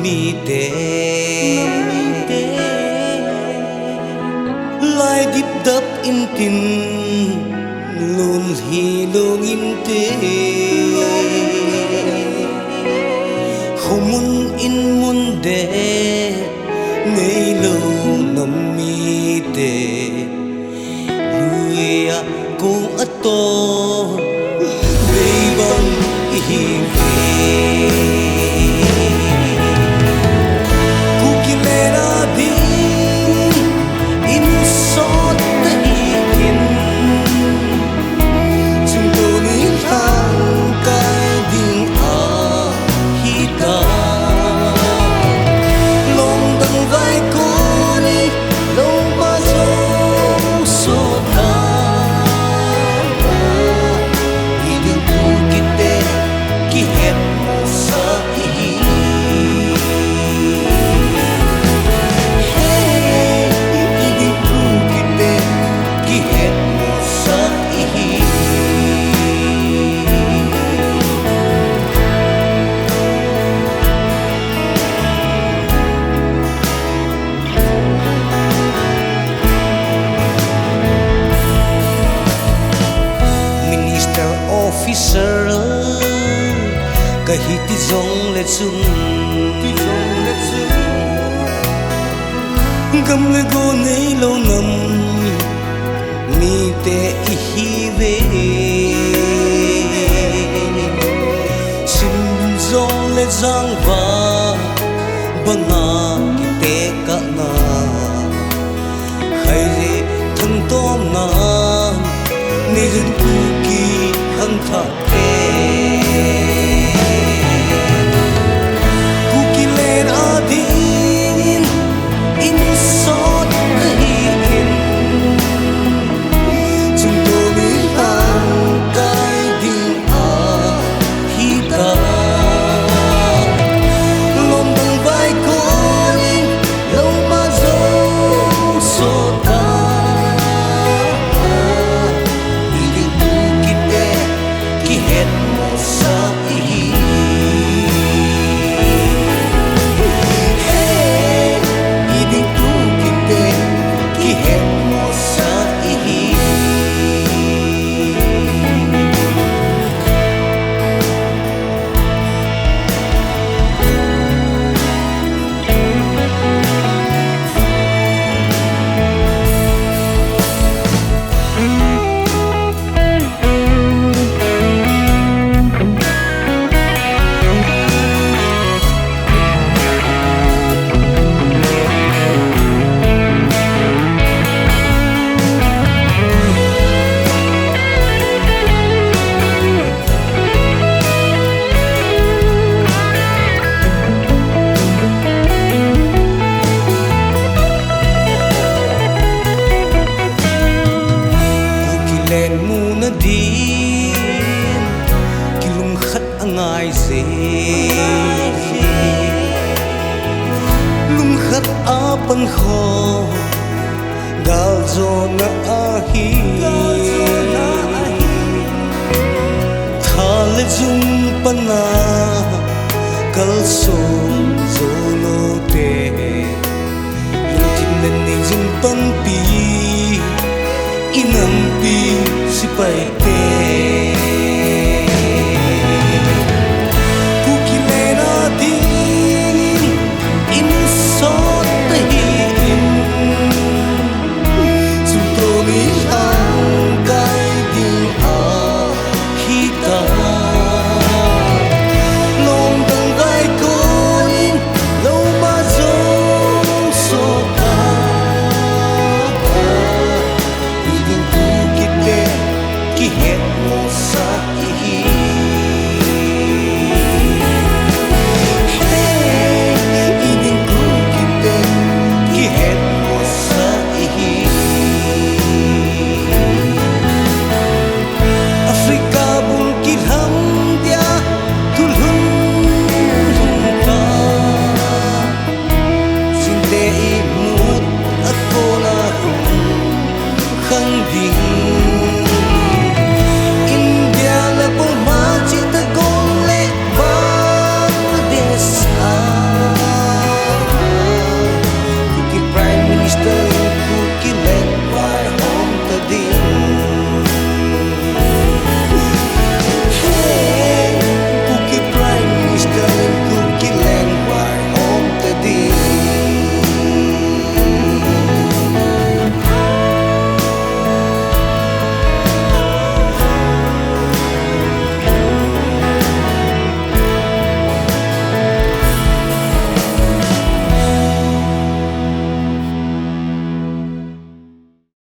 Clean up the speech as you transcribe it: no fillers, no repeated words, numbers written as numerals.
mi te lai dip dap in tin lun hi lung in te khumun in mun de nei lo nam mi te luya ko ato beibang ihive kukilera din in sot ta ikin sungto ni hang kai ding a hita long dang vai ko ni long pa so so ta iding tu kite ki het sa ihi iding tu kite ki het sa ihi Minister officer kahiti zong let sung gam le go nei lo nam mi te ihive sim zong le zang va banga ki te ka na hai re thang tom na ni jin ku ki hang tha te kukilen adin in sot kahikin chung to mi hang kai ding a hita lom bang vai ko ni lo ma zo so ta iding tu kite ki het sa ihi iding tu kite ki het sa ihi kukilen muna din kilung khat angai se lung khat apan kho gal zo na ahi thal zum pana kal so zo lo te lutin ni zum pan pi inampi si pai te